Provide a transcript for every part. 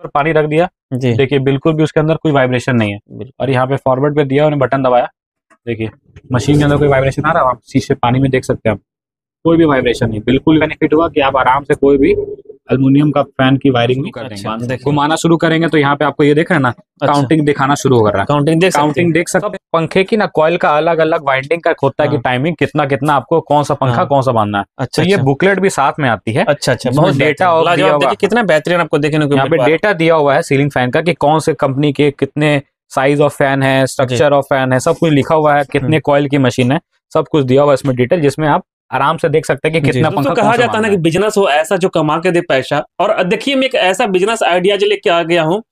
पानी रख दिया जी। देखिए, बिल्कुल भी उसके अंदर कोई वाइब्रेशन नहीं है। और यहाँ पे फॉरवर्ड पे दिया, उन्हें बटन दबाया, देखिए मशीन के अंदर कोई वाइब्रेशन आ रहा है, आप शीशे पानी में देख सकते हैं आप, कोई भी वाइब्रेशन नहीं। बिल्कुल बेनिफिट हुआ कि आप आराम से कोई भी एल्युमिनियम का फैन की वायरिंग भी कर देंगे। घुमाना शुरू करेंगे तो यहाँ पे आपको ये देख रहे हैं ना, काउंटिंग दिखाना शुरू हो रहा है। काउंटिंग देख सकते हैं। पंखे की ना कॉइल का अलग अलग वाइंडिंग का होता है कि टाइमिंग कितना कितना आपको कौन सा पंखा कौन सा बांधना है। अच्छा, तो ये बुकलेट भी साथ में आती है। अच्छा, बहुत डेटा देखिए कितना बेहतरीन आपको देखने को यहाँ पे डेटा दिया हुआ है सीलिंग फैन का कि कौन से कंपनी के कितने साइज ऑफ फैन है, स्ट्रक्चर ऑफ फैन है, सब कुछ लिखा हुआ है, कितने कॉइल की मशीन है, सब कुछ दिया हुआ है इसमें डिटेल, जिसमें आप आराम से देख सकते हैं कि कितना पंखा। तो कहा जाता है ना कि बिजनेस हो ऐसा जो कमा के दे पैसा। और देखिए मैं एक ऐसा बिजनेस आइडिया जो लेके आ गया हूँ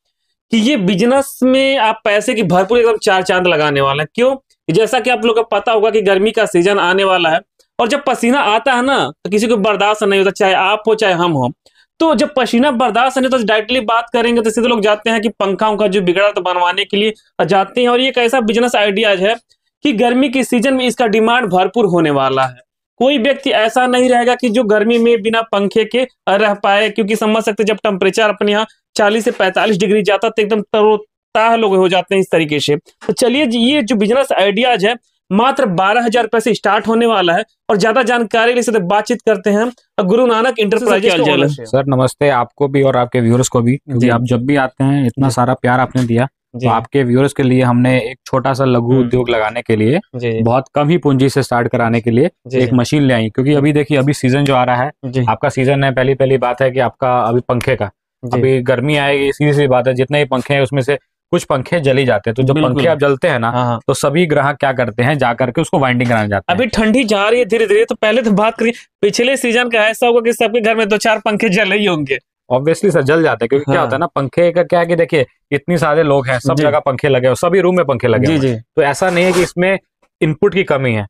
कि ये बिजनेस में आप पैसे की भरपूर एकदम चार चांद लगाने वाले हैं। क्यों? जैसा कि आप लोगों को पता होगा कि गर्मी का सीजन आने वाला है, और जब पसीना आता है ना तो किसी को बर्दाश्त नहीं होता, चाहे आप हो चाहे हम हो। तो जब पसीना बर्दाश्त नहीं तो डायरेक्टली बात करेंगे तो सीधे लोग जाते हैं कि पंखा उनका जो बिगड़ा तो बनवाने के लिए जाते हैं। और ये एक ऐसा बिजनेस आइडियाज है कि गर्मी के सीजन में इसका डिमांड भरपूर होने वाला है। कोई व्यक्ति ऐसा नहीं रहेगा कि जो गर्मी में बिना पंखे के रह पाए, क्योंकि समझ सकते जब टेम्परेचर अपने यहाँ 40 से 45 डिग्री जाता तो एकदम तरोताजा लोग हो जाते हैं इस तरीके से। तो चलिए ये जो बिजनेस आइडियाज है मात्र 12,000 रुपए से स्टार्ट होने वाला है। और ज्यादा जानकारी के लिए बातचीत करते हैं गुरु नानक इंटरप्राइजेज। सर नमस्ते, आपको भी और आपके व्यूअर्स को भी, क्योंकि आप जब भी आते हैं इतना सारा प्यार आपने दिया, तो आपके व्यूअर्स के लिए हमने एक छोटा सा लघु उद्योग लगाने के लिए बहुत कम ही पूंजी से स्टार्ट कराने के लिए एक मशीन ले आई। क्योंकि अभी देखिए अभी सीजन जो आ रहा है, आपका सीजन है, पहली बात है कि आपका अभी पंखे का, अभी गर्मी आएगी, सीधी सी बात है, जितने ही पंखे हैं उसमें से कुछ पंखे जल ही जाते हैं। तो जब पंखे अब जलते हैं ना, तो सभी ग्राहक क्या करते हैं, जा करके उसको वाइंडिंग कराने जाते हैं। अभी ठंडी जा रही है धीरे धीरे, तो पहले तो बात करिए पिछले सीजन का ऐसा होगा कि सबके घर में 2-4 पंखे जल ही होंगे। ऑब्वियसली सर जल जाते हैं, क्योंकि क्या होता है ना, पंखे का क्या है कि देखिए इतनी सारे लोग हैं, सब जगह पंखे लगे हो, सभी रूम में पंखे लगे हैं। तो ऐसा नहीं है कि इसमें इनपुट की कमी है,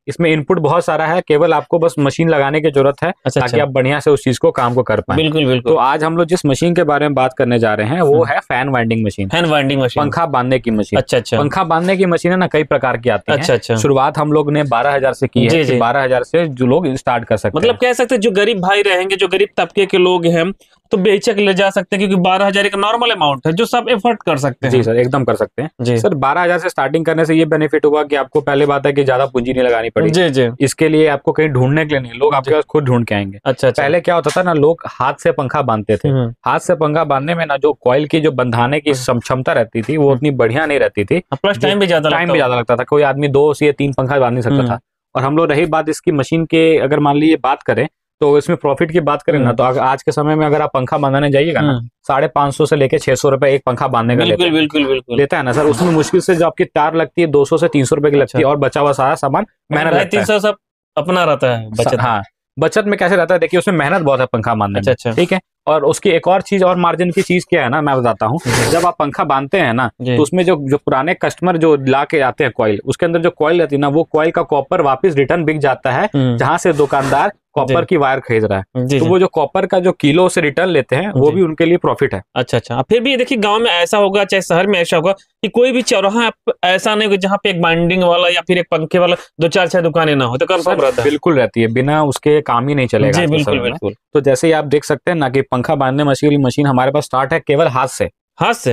इसमें इनपुट बहुत सारा है, केवल आपको बस मशीन लगाने की जरूरत है। ताकि आप बढ़िया से उस चीज को काम को कर पाए। बिल्कुल। तो आज हम लोग जिस मशीन के बारे में बात करने जा रहे हैं वो है फैन वाइंडिंग मशीन। पंखा बांधने की मशीन। अच्छा। पंखा बांधने की मशीन है ना, कई प्रकार की आती है। अच्छा। शुरुआत हम लोग ने 12,000 से की है। 12,000 से जो लोग स्टार्ट कर सकते हैं, मतलब कह सकते हैं जो गरीब भाई रहेंगे, जो गरीब तबके के लोग हैं, तो बेचक ले जा सकते हैं, क्योंकि 12,000 एक नॉर्मल अमाउंट है जो सब एफर्ट कर सकते हैं। जी सर, एकदम कर सकते हैं सर। 12,000 से स्टार्टिंग करने से ये बेनिफिट हुआ कि आपको पहले बात है कि ज्यादा पूंजी नहीं लगानी पड़ी। जी। इसके लिए आपको कहीं ढूंढने के लिए नहीं, लोग आपके पास खुद ढूंढ के आएंगे। अच्छा। पहले क्या होता था ना, लोग हाथ से पंखा बांधते थे। हाथ से पंखा बांधने में ना जो कॉइल की जो बंधाने की क्षमता रहती थी वो उतनी बढ़िया नहीं रहती थी, प्लस टाइम भी ज्यादा लगता था। कोई आदमी 2 से 3 पंखा बांध नहीं सकता था। और हम लोग रही बात इसकी मशीन के, अगर मान लीजिए बात करें तो इसमें प्रॉफिट की बात करें ना, तो आज के समय में अगर आप पंखा बांधने जाइएगा ना, 550 से लेके 600 रुपए एक पंखा बांधने का बिल्कुल लेता है ना सर। उसमें मुश्किल से जो आपकी तार लगती है 200 से 300 रुपए की लगती है, और बचा हुआ सारा सामान मेहनत लगता है। 300 सब अपना रहता है बचत। हाँ, बचत में कैसे रहता है, देखिए उसमें मेहनत बहुत है पंखा बांधने में। अच्छा। ठीक है। और उसकी एक और चीज और मार्जिन की चीज क्या है ना, मैं बताता हूँ। जब आप पंखा बांधते हैं ना, तो उसमें जो पुराने कस्टमर जो ला के आते हैं कॉइल, उसके अंदर जो कॉइल रहती है ना, वो कॉइल का कॉपर वापस रिटर्न बिक जाता है जहां से दुकानदार कॉपर की वायर खरीद रहा है। तो वो जो कॉपर का जो किलो से रिटर्न लेते हैं वो भी उनके लिए प्रॉफिट है। अच्छा। फिर भी देखिए गांव में ऐसा होगा, चाहे शहर में ऐसा होगा कि कोई भी चौराहा ऐसा नहीं होगा जहाँ पे एक बाइंडिंग वाला या फिर एक पंखे वाला 2-4 दुकानें ना हो, तो कंफर्म रहता है। बिल्कुल रहती है, बिना उसके काम ही नहीं चलेगा। बिल्कुल। तो जैसे ही आप देख सकते हैं ना कि पंखा बांधने मशीन हमारे पास स्टार्ट है केवल हाथ से।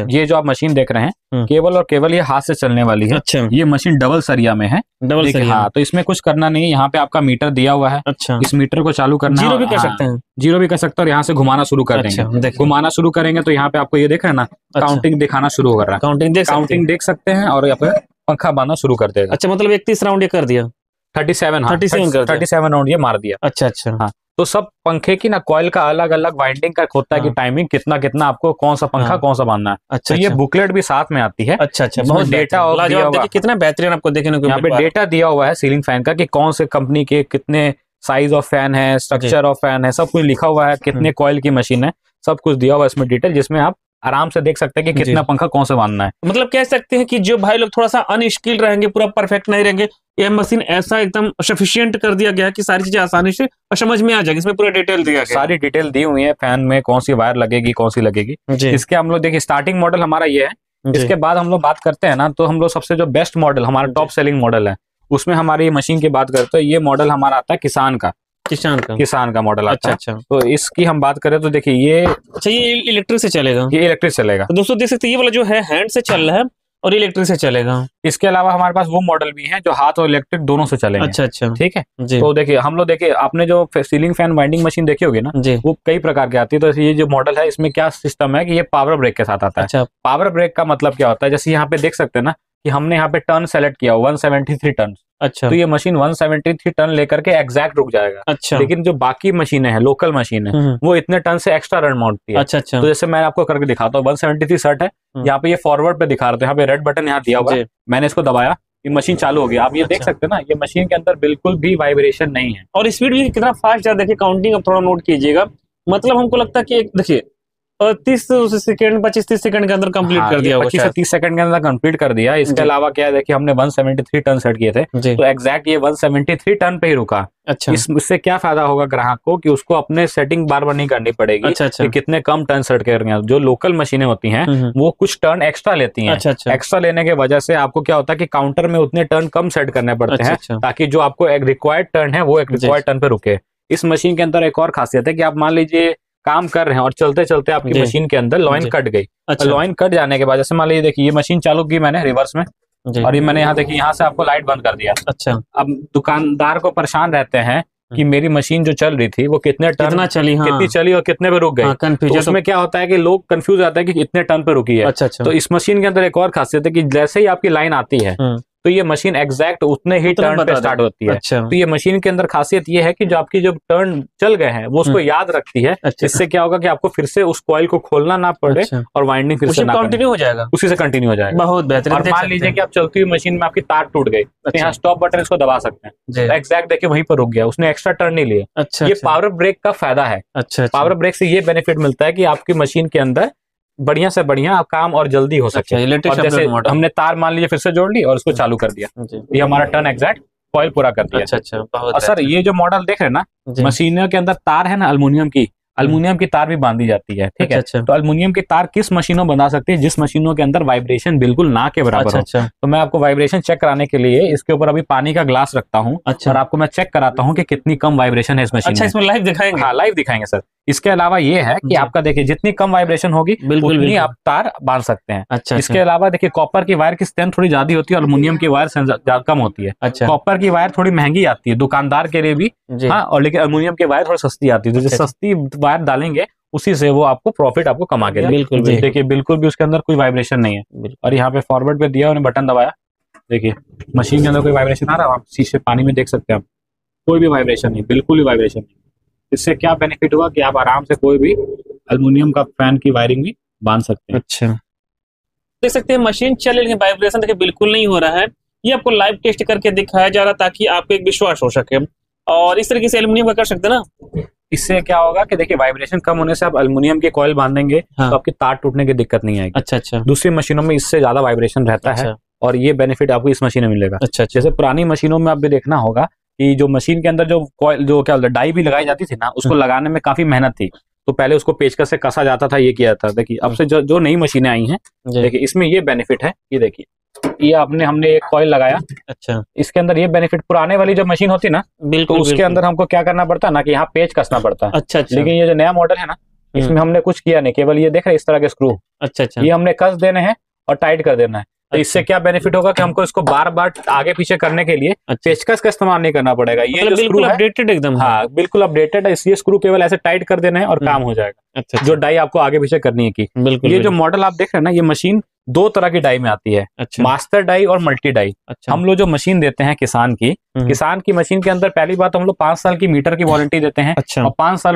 ये जो आप मशीन देख रहे हैं केवल और केवल ये हाथ से चलने वाली है। अच्छा। ये मशीन डबल सरिया में है। हाँ, तो इसमें कुछ करना नहीं है, यहाँ पे आपका मीटर दिया हुआ है। अच्छा। इस मीटर को चालू करना, जीरो भी कर सकते हैं। जीरो भी कर सकते हैं, और यहाँ से घुमाना शुरू कर देंगे। घुमाना शुरू करेंगे तो यहाँ पे आपको ये देख रहे हैं ना, काउंटिंग दिखाना शुरू हो रहा है। काउंटिंग देख सकते हैं, और यहाँ पे पंखा बांधना शुरू कर देगा। अच्छा, मतलब 31 राउंड ये कर दिया। 37 राउंड ये मार दिया। अच्छा। हाँ, तो सब पंखे की ना कॉइल का अलग अलग वाइंडिंग का होता है कि टाइमिंग कितना कितना आपको कौन सा पंखा कौन सा बांधना है। अच्छा। तो ये बुकलेट भी साथ में आती है। अच्छा। बहुत डेटा कितना बेहतरीन आपको देखने को यहाँ पे डेटा दिया हुआ है सीलिंग फैन का कि कौन से कंपनी के कितने साइज ऑफ फैन है, स्ट्रक्चर ऑफ फैन है, सब कुछ लिखा हुआ है, कितने कॉइल की मशीन है, सब कुछ दिया हुआ है इसमें डिटेल, जिसमें आप आराम से देख सकते हैं कि कितना पंखा कौन सा बांधना है। मतलब कह सकते हैं कि जो भाई लोग थोड़ा सा अनस्किल्ड रहेंगे, पूरा परफेक्ट नहीं रहेंगे, ये मशीन ऐसा एकदम सफिशिएंट कर दिया गया है कि सारी चीजें आसानी से और समझ में आ जाएगी। इसमें पूरा डिटेल दिया गया, सारी डिटेल दी हुई है, फैन में कौन सी वायर लगेगी, कौन सी लगेगी। इसके हम लोग देखिए स्टार्टिंग मॉडल हमारा ये है। इसके बाद हम लोग बात करते हैं ना, तो हम लोग सबसे जो बेस्ट मॉडल हमारा टॉप सेलिंग मॉडल है, उसमें हमारी मशीन की बात करते हैं। ये मॉडल हमारा आता है किसान का। किसान का मॉडल आता है। अच्छा। तो इसकी हम बात करें तो देखिए ये, अच्छा, ये इलेक्ट्रिक से चलेगा? ये इलेक्ट्रिक चलेगा। तो दोस्तों देख सकते हैं, ये वाला जो है हैंड से चल रहा है और इलेक्ट्रिक से चलेगा। इसके अलावा हमारे पास वो मॉडल भी है जो हाथ और इलेक्ट्रिक दोनों से चलेंगे। अच्छा। ठीक है जी। तो देखिए हम लोग, देखिए आपने जो सीलिंग फैन वाइंडिंग मशीन देखी होगी ना, वो कई प्रकार की आती है। तो ये जो मॉडल है इसमें क्या सिस्टम है कि ये पावर ब्रेक के साथ आता है। अच्छा। पावर ब्रेक का मतलब क्या होता है, जैसे यहाँ पे देख सकते हैं ना कि हमने यहाँ पे टर्न सेलेक्ट किया 173 टन। अच्छा। तो ये मशीन 173 टन लेकर के एग्जैक्ट रुक जाएगा। अच्छा। लेकिन जो बाकी मशीनें हैं, लोकल मशीन है, वो इतने टन से एक्स्ट्रा रन मारती है। अच्छा। तो जैसे मैं आपको करके दिखाता हूँ, 173 सर्ट है, यहाँ पे ये फॉरवर्ड पे दिखा रहे थे, यहाँ पे रेड बटन यहाँ दिया हुआ है, मैंने इसको दबाया, ये मशीन चालू हो गई। आप ये देख सकते हैं ना, ये मशीन के अंदर बिल्कुल भी वाइब्रेशन नहीं है। और स्पीड भी कितना फास्ट है, देखिए काउंटिंग अब थोड़ा नोट कीजिएगा। मतलब हमको लगता है कि देखिए 30 सेकंड 25-30 सेकंड के अंदर कंप्लीट कर दिया होगा। 25 से 30 सेकंड के अंदर कंप्लीट कर दिया। इसके अलावा क्या है, देखिए हमने 173 टन सेट किए थे, तो एग्जैक्ट ये 173 टन पे ही रुका। अच्छा। इससे क्या फायदा होगा ग्राहक को कि उसको अपने सेटिंग बार बार नहीं करनी पड़ेगी। अच्छा। कि कितने कम टर्न सेट कर रहे हैं। जो लोकल मशीनें होती हैं वो कुछ टर्न एक्स्ट्रा लेती हैं। अच्छा। एक्स्ट्रा लेने के वजह से आपको क्या होता है कि काउंटर में उतने टर्न कम सेट करने पड़ते हैं, ताकि जो आपको एक रिक्वायर्ड टर्न है वो एक रिक्वायर्ड टर्न पे रुके। इस मशीन के अंदर एक और खासियत है कि आप मान लीजिए काम कर रहे हैं और चलते चलते आपकी मशीन के अंदर लॉइन कट गई। अच्छा। लॉइन कट जाने के बाद जैसे मान लीजिए, देखिए ये मशीन चालू की मैंने रिवर्स में, और ये मैंने यहाँ देखिए यहाँ से आपको लाइट बंद कर दिया। अच्छा। अब दुकानदार को परेशान रहते हैं कि मेरी मशीन जो चल रही थी वो कितने टन चली, कितनी चली और कितने पे रुक गई। तो उसमें क्या होता है कि लोग कंफ्यूज आते हैं कि इतने टन पे रुकी है। अच्छा। तो इस मशीन के अंदर एक और खासियत है कि जैसे ही आपकी लाइन आती है तो ये मशीन एग्जैक्ट उतने ही टर्न पे स्टार्ट होती है। अच्छा। तो ये मशीन के अंदर खासियत ये है कि जो आपकी जो टर्न चल गए हैं वो उसको याद रखती है। अच्छा। इससे क्या होगा कि आपको फिर से उस कॉइल को खोलना ना पड़े। अच्छा। और वाइंडिंग फिर से कंटिन्यू हो जाएगा, उसी से कंटिन्यू हो जाएगा। बहुत बेहतरीन। और मान लीजिए कि आप चलती हुई मशीन में आपकी तार टूट गई, तो यहाँ स्टॉप बटन इसको दबा सकते हैं, एग्जैक्ट देखिए वहीं पर रुक गया, उसने एक्स्ट्रा टर्न नहीं लिए। अच्छा। ये पावर ब्रेक का फायदा है। अच्छा। पावर ब्रेक से ये बेनिफिट मिलता है कि आपकी मशीन के अंदर बढ़िया से बढ़िया काम और जल्दी हो सके। और जैसे हमने तार मान लीजिए फिर से जोड़ ली और इसको चालू कर दिया, ये हमारा टर्न एग्जैक्ट कॉइल पूरा कर दिया। अच्छा। और सर ये जो मॉडल देख रहे हैं ना, मशीनों के अंदर तार है ना अल्युमिनियम की तार भी बांधी जाती है। ठीक है। तो अल्युमिनियम की तार किस मशीनों बना सकती है, जिस मशीनों के अंदर वाइब्रेशन बिल्कुल ना के बराबर हो। तो मैं आपको वाइब्रेशन चेक कराने के लिए इसके ऊपर अभी पानी का ग्लास रखता हूँ। अच्छा। और आपको मैं चेक कराता हूँ कि कितनी कम वाइब्रेशन है इस मशीन में। इसमें लाइव दिखाएंगे? हाँ, लाइव दिखाएंगे सर। इसके अलावा ये है कि आपका देखिए जितनी कम वाइब्रेशन होगी उतनी आप तार बांध सकते हैं। अच्छा। इसके अलावा देखिए कॉपर की वायर की स्ट्रेंथ थोड़ी ज्यादा होती है, अल्युमिनियम की वायर कम होती है। अच्छा। कॉपर की वायर थोड़ी महंगी आती है दुकानदार के लिए भी, हाँ, और लेकिन अल्युमिनियम की वायर थोड़ी सस्ती आती है। तो जो सस्ती वायर डालेंगे उसी से वो आपको प्रॉफिट आपको कमा के बिल्कुल देखिए बिल्कुल भी उसके अंदर कोई वाइब्रेशन नहीं है। और यहाँ पे फॉरवर्ड पे दिया, उन्हें बटन दबाया, देखिए मशीन के अंदर कोई वाइब्रेशन आ रहा है, आप शीशे पानी में देख सकते हैं, आप कोई भी वाइब्रेशन नहीं, बिल्कुल भी वाइब्रेशन नहीं। इससे क्या बेनिफिट हुआ कि आप आराम से कोई भी अल्युमिनियम का फैन की वायरिंग भी बांध सकते हैं। अच्छा। देख सकते हैं मशीन चल रही है, वाइब्रेशन देखिए बिल्कुल नहीं हो रहा है। ये आपको लाइव टेस्ट करके दिखाया जा रहा है ताकि आपको एक विश्वास हो सके। और इस तरीके से एल्युमिनियम का कर सकते हैं ना। इससे क्या होगा कि देखिए वाइब्रेशन कम होने से आप अल्युमिनियम के कॉइल बांधेंगे। हाँ। तो आपकी तार टूटने की दिक्कत नहीं आएगी। अच्छा अच्छा। दूसरी मशीनों में इससे ज्यादा वाइब्रेशन रहता है और ये बेनिफिट आपको इस मशीन में मिलेगा। अच्छा। जैसे पुरानी मशीनों में आप भी देखना होगा कि जो मशीन के अंदर जो कॉइल जो क्या डाई भी लगाई जाती थी ना, उसको लगाने में काफी मेहनत थी। तो पहले उसको पेचकस से कसा जाता था, ये किया था। देखिए अब से जो नई मशीनें आई हैं, देखिए इसमें ये बेनिफिट है। ये देखिए ये हमने एक कॉइल लगाया। अच्छा। इसके अंदर ये बेनिफिट, पुराने वाली जो मशीन होती ना, बिल्कुल, तो उसके अंदर हमको क्या करना पड़ता है ना कि यहाँ पेच कसना पड़ता है। अच्छा अच्छा। लेकिन ये जो नया मॉडल है ना, इसमें हमने कुछ किया नहीं, केवल ये देख रहे इस तरह के स्क्रू। अच्छा अच्छा। ये हमने कस देने हैं और टाइट कर देना है। तो इससे क्या बेनिफिट होगा कि हमको इसको बार बार आगे पीछे करने के लिए पेचकस का इस्तेमाल नहीं करना पड़ेगा। ये जो स्क्रू है अपडेटेड एकदम, हाँ बिल्कुल अपडेटेड है। ये स्क्रू केवल ऐसे टाइट कर देना है और काम हो जाएगा। अच्छा। जो डाई आपको आगे पीछे करनी है की। बिल्कुल। ये जो मॉडल आप देख रहे हैं ना, ये मशीन दो तरह की डाई में आती है। अच्छा। मास्टर डाई और मल्टी डाई। अच्छा। हम लोग जो मशीन देते हैं किसान की मशीन के अंदर पहली बात हम लोग 5 साल की मीटर की वारंटी देते हैं। अच्छा। और 5 साल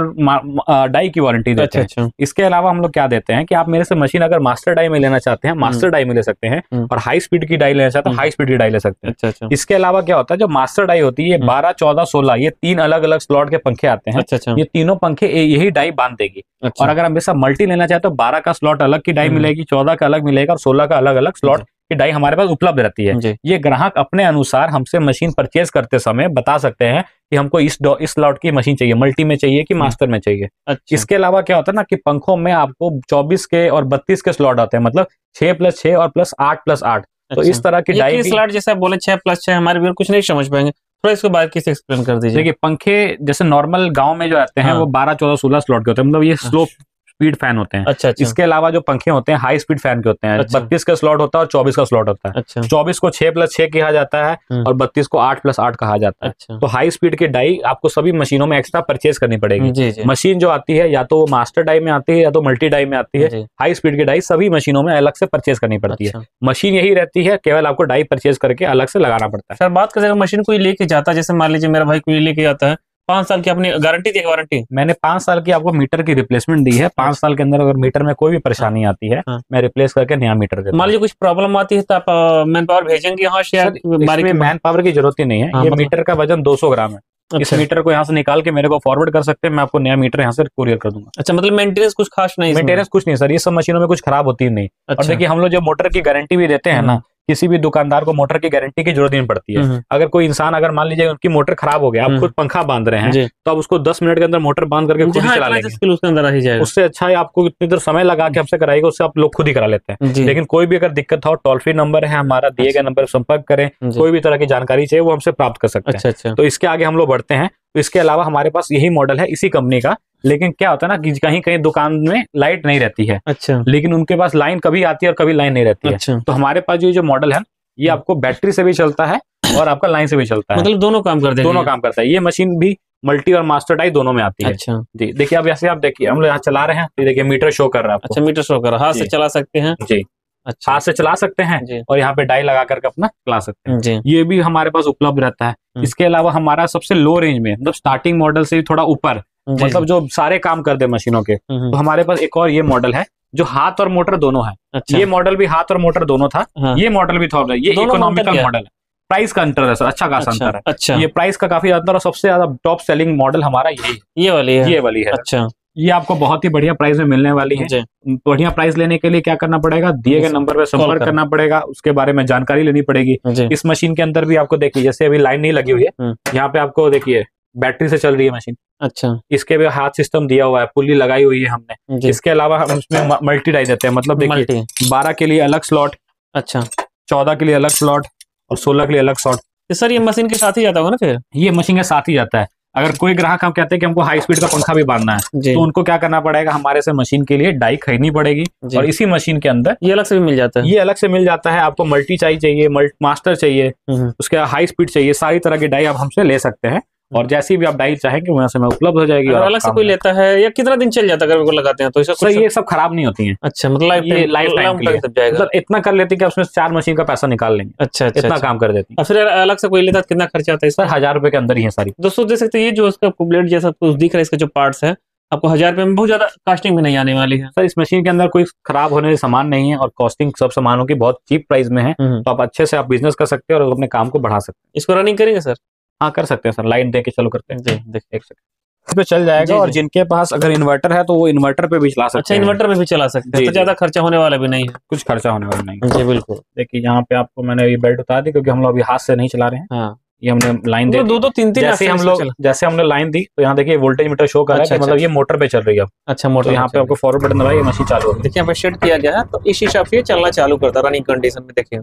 डाई की वारंटी देते हैं। अच्छा। इसके अलावा हम लोग क्या देते हैं कि आप मेरे से मशीन अगर मास्टर डाई में लेना चाहते हैं, मास्टर डाई में ले सकते हैं, और हाई स्पीड की डाई लेना चाहते हैं, हाई स्पीड की डाई ले सकते हैं। अच्छा। इसके अलावा क्या होता है, जो मास्टर डाई होती है, ये 12, 14, 16 ये 3 अलग अलग स्लॉट के पंखे आते हैं। अच्छा। ये तीनों पंखे यही डाई बांध देगी। अच्छा। और अगर हम ऐसा मल्टी लेना चाहते हैं तो 12 का स्लॉट अलग की डाई मिलेगी, 14 का अलग मिलेगा और 16 का अलग अलग स्लॉट की डाई हमारे पास उपलब्ध रहती है। ये ग्राहक अपने अनुसार हमसे मशीन परचेज करते समय बता सकते हैं कि हमको इस स्लॉट की मशीन चाहिए, मल्टी में चाहिए कि मास्टर में चाहिए। अच्छा। इसके अलावा क्या होता है ना कि पंखों में आपको 24 के और 32 के स्लॉट आते हैं, मतलब 6+6 और +8+8। तो इस तरह की डाई स्लॉट, जैसे बोले 6+6, हमारे भी कुछ नहीं समझ पाएंगे, थोड़ा इसको बारीकी से एक्सप्लेन कर दीजिए। देखिए पंखे जैसे नॉर्मल गांव में जो आते हैं वो 12, 14, 16 स्लॉट के होते हैं, मतलब ये स्लो स्पीड फैन होते हैं। अच्छा। इसके अलावा जो पंखे होते हैं हाई स्पीड फैन के होते हैं। 32 का स्लॉट होता है और 24 का स्लॉट होता है। 24 को 6+6 कहा जाता है और 32 को 8+8 कहा जाता है। तो हाई स्पीड की डाई आपको सभी मशीनों में एक्स्ट्रा परचेज करनी पड़ेगी। मशीन जो आती है या तो वो मास्टर डाई में आती है या तो मल्टी डाई में आती है। हाई स्पीड की डाई सभी मशीनों में अलग से परचेज करनी पड़ती है। मशीन यही रहती है, केवल आपको डाई परचेज करके अलग से लगाना पड़ता है। सर बात करें मशीन कोई लेके जाता है, जैसे मान लीजिए मेरा भाई कोई लेके जाता है, 5 साल की अपनी गारंटी दी, वारंटी मैंने 5 साल की आपको मीटर की रिप्लेसमेंट दी है। 5 साल के अंदर अगर मीटर में कोई भी परेशानी आती है मैं रिप्लेस करके नया मीटर देता हूं। मान लीजिए कुछ प्रॉब्लम आती है तो आप मैन पावर भेजेंगे यहाँ से? मैन पावर की जरूरत ही नहीं है। ये मीटर का वजन 200 ग्राम है। इस मीटर को यहाँ से निकाल के मेरे को फॉरवर्ड कर सकते हैं, मैं आपको नया मीटर यहाँ से कुरियर कर दूंगा। अच्छा, मतलब मेंटेनेंस कुछ खास नहीं? मेंटेनेंस कुछ नहीं सर, ये सब मशीनों में कुछ खराब होती ही नहीं। और देखिए हम लोग जो मोटर की गारंटी भी देते हैं ना, किसी भी दुकानदार को मोटर की गारंटी की जरूरत नहीं पड़ती है। अगर कोई इंसान अगर मान लीजिए उनकी मोटर खराब हो गया, आप खुद पंखा बांध रहे हैं तो आप उसको 10 मिनट के अंदर मोटर बांध करके खुद ही चला लेंगे, उसके अंदर ही जाएगा। उससे अच्छा है आपको इतनी देर समय लगा के हमसे कराएगा, उससे आप लोग खुद ही करा लेते हैं। लेकिन कोई भी अगर दिक्कत हो, टोल फ्री नंबर है हमारा, दिए गए नंबर पर संपर्क करें। कोई भी तरह की जानकारी चाहिए वो हमसे प्राप्त कर सकते हैं। तो इसके आगे हम लोग बढ़ते हैं। तो इसके अलावा हमारे पास यही मॉडल है इसी कंपनी का, लेकिन क्या होता है ना कि कहीं कहीं दुकान में लाइट नहीं रहती है। अच्छा। लेकिन उनके पास लाइन कभी आती है और कभी लाइन नहीं रहती है। तो हमारे पास जो मॉडल है ये आपको बैटरी से भी चलता है और आपका लाइन से भी चलता है, मतलब दोनों काम करते हैं। दोनों काम करता है। ये मशीन भी मल्टी और मास्टर डाई दोनों में आती है। अच्छा जी, देखिए अब ऐसे आप देखिए हम लोग यहाँ चला रहे हैं, देखिए मीटर शो कर रहा है आपको। अच्छा, मीटर शो कर रहा है, हाथ से चला सकते हैं जी। अच्छा, हाथ से चला सकते हैं और यहाँ पे डाई लगा करके अपना चला सकते हैं जी। ये भी हमारे पास उपलब्ध रहता है। इसके अलावा हमारा सबसे लो रेंज में, मतलब स्टार्टिंग मॉडल से भी थोड़ा ऊपर, मतलब जो सारे काम कर दे मशीनों के, तो हमारे पास एक और ये मॉडल है जो हाथ और मोटर दोनों है। अच्छा। ये मॉडल भी हाथ और मोटर दोनों था। ये मॉडल भी था, ये इकोनॉमिकल मॉडल है। प्राइस का अंतर है सर, अच्छा खासा अंतर है। अच्छा। ये प्राइस का काफी अंतर और सबसे ज्यादा टॉप सेलिंग मॉडल हमारा यही है, ये वाली है। अच्छा, ये आपको बहुत ही बढ़िया प्राइस में मिलने वाली है। बढ़िया प्राइस लेने के लिए क्या करना पड़ेगा, दिए गए नंबर पे संपर्क करना पड़ेगा, उसके बारे में जानकारी लेनी पड़ेगी। इस मशीन के अंदर भी आपको देखिए, जैसे अभी लाइन नहीं लगी हुई है, यहाँ पे आपको देखिए बैटरी से चल रही है मशीन। अच्छा। इसके भी हाथ सिस्टम दिया हुआ है, पुल्ली लगाई हुई है हमने। इसके अलावा हम उसमें मल्टी डाई देते हैं, मतलब देखिए 12 के लिए अलग स्लॉट, अच्छा 14 के लिए अलग स्लॉट और 16 के लिए अलग स्लॉट। तो सर ये मशीन के साथ ही जाता होगा ना? फिर ये मशीन के साथ ही जाता है। अगर कोई ग्राहक हम कहते हैं कि हमको हाई स्पीड का पंखा भी बांधना है, तो उनको क्या करना पड़ेगा, हमारे से मशीन के लिए डाई खरीदनी पड़ेगी और इसी मशीन के अंदर ये अलग से भी मिल जाता है। ये अलग से मिल जाता है। आपको मल्टी चाहिए, मास्टर चाहिए, उसके हाई स्पीड चाहिए, सारी तरह की डाई आप हमसे ले सकते हैं और जैसी भी आप डाई चाहेंगे वहां से मैं उपलब्ध हो जाएगी। और अलग से कोई लेता है या कितना दिन चल जाता है अगर वो लगाते हैं तो? ये सब खराब नहीं होती है। अच्छा, मतलब लाइफ टाइम के लिए मतलब इतना कर लेती है कि उसमें 4 मशीन का पैसा निकाल लेंगे। अच्छा, इतना काम कर देती है। फिर अलग से कोई लेता है कितना खर्चा आता है? सर 1000 रुपए के अंदर ही है सारी। दोस्तों देख सकते हैं ये जो उसका ब्लेड जैसा कुछ दिख रहा है, इसका जो पार्ट्स है आपको 1000 रुपए में बहुत ज्यादा कास्टिंग भी नहीं आने वाली है। सर इस मशीन के अंदर कोई खराब होने सामान नहीं है और कॉस्टिंग सब सामानों की बहुत चीप प्राइस में है। तो आप अच्छे से आप बिजनेस कर सकते हैं और अपने काम को बढ़ा सकते हैं। इसको रनिंग करेंगे सर? हाँ कर सकते हैं सर, लाइन दे के चालू करते हैं। एक सेकंड पे चल जाएगा। और जिनके पास अगर इन्वर्टर है तो वो इन्वर्टर पे भी चला सकते हैं। अच्छा, इन्वर्टर पे भी चला सकते हैं, तो ज्यादा खर्चा होने वाला भी नहीं है। कुछ खर्चा होने वाला नहीं है जी बिल्कुल। देखिए यहाँ पे आपको मैंने ये बेल्ट उतार दी क्योंकि हम लोग अभी हाथ से नहीं चला रहे हैं। हाँ, ये हमने लाइन दे 2-3 जैसे हमने लाइन दी तो यहाँ देखिए वोल्टेज मीटर शो कर रहा है, मतलब ये मोटर पे चल रही है। अच्छा, मोटर यहाँ पे आपको फॉरवर्ड बटन दबाइए, मशीन चालू होगी। देखिए यहाँ पे सेट किया गया है तो इस हिसाब से चलना चालू करता है रनिंग कंडीशन में। देखिए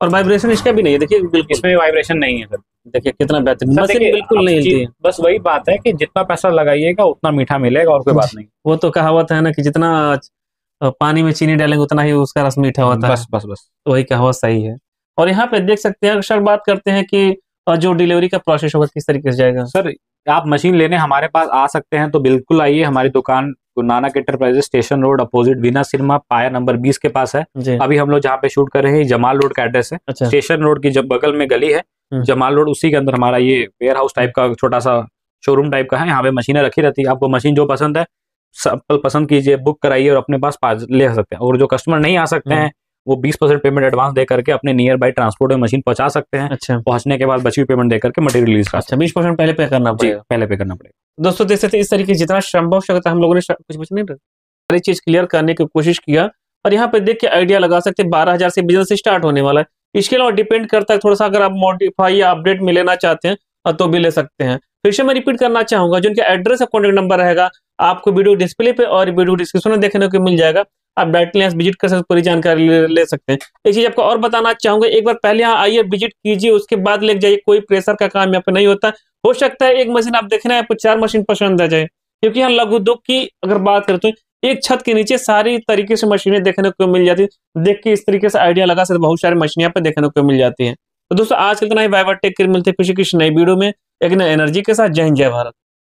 और वाइब्रेशन इसका भी नहीं है, देखिए बिल्कुल इसमें वाइब्रेशन नहीं है सर। देखिए कितना बेहतरीन मशीन, बिल्कुल नहीं हिलती है। बस वही बात है कि जितना पैसा लगाइएगा उतना मीठा मिलेगा और कोई बात नहीं। वो तो कहावत है ना कि जितना पानी में चीनी डालेंगे उतना ही उसका रस मीठा होता है। बस वही कहावत सही है। और यहाँ पे देख सकते हैं अक्सर बात करते हैं कि जो डिलीवरी का प्रोसेस होगा किस तरीके से जाएगा? सर आप मशीन लेने हमारे पास आ सकते हैं तो बिल्कुल आइए। हमारी दुकान Guru Nanak enterprises station road opposite Veena cinema पाया नंबर 20 के पास है। अभी हम लोग जहाँ पे शूट कर रहे हैं जमाल रोड का एड्रेस है। अच्छा। स्टेशन रोड की जब बगल में गली है जमाल रोड, उसी के अंदर हमारा ये वेयर हाउस टाइप का छोटा सा शोरूम टाइप का है। यहाँ पे मशीनें रखी रहती है। आपको मशीन जो पसंद है सब पसंद कीजिए, बुक कराइए और अपने पास ले सकते हैं। और जो कस्टमर नहीं आ सकते हैं वो 20% पेमेंट एडवांस दे करके अपने नियर बाई ट्रांसपोर्ट में मशीन पहुंचा सकते हैं। अच्छा। पहुंचने के बाद बची हुई पेमेंट दे करके मटेरियल रिलीज कर। अच्छा, 20% पहले पे करना पड़ेगा? पहले पे करना पड़ेगा। दोस्तों देख सकते हैं इस तरीके जितना संभव सकता है हम लोगों ने कुछ बचने सारी चीज क्लियर करने की कोशिश किया। और यहाँ पे देख के आइडिया लगा सकते हैं 12,000 से बिजनेस स्टार्ट होने वाला है। इसके अलावा डिपेंड करता है थोड़ा सा, अगर आप मॉडिफाई या अपडेट में लेना चाहते हैं तो भी ले सकते हैं। फिर से मैं रिपीट करना चाहूंगा, जो उनका एड्रेस और कॉन्टेक्ट नंबर रहेगा आपको वीडियो डिस्प्ले पे और वीडियो डिस्क्रिप्शन में देखने को मिल जाएगा। आप डायरेक्टली यहाँ विजिट कर सकते, पूरी जानकारी ले सकते हैं। एक चीज आपको और बताना चाहूंगा, एक बार पहले यहाँ आइए, विजिट कीजिए, उसके बाद ले जाइए। कोई प्रेशर का काम यहाँ पे नहीं होता। हो सकता है एक मशीन आप देखना है, आपको 4 मशीन पसंद आ जाए, क्योंकि यहाँ लघु उद्योग की अगर बात करें तो एक छत के नीचे सारी तरीके से मशीनें देखने को मिल जाती है। देख के इस तरीके से आइडिया लगा सकते, बहुत सारी मशीनें यहाँ पे देखने को मिल जाती है। तो दोस्तों आज के इतना ही। वाइवा टेक केयर, मिलते हैं किसी नई वीडियो में एक नई एनर्जी के साथ। जय हिंद, जय भारत।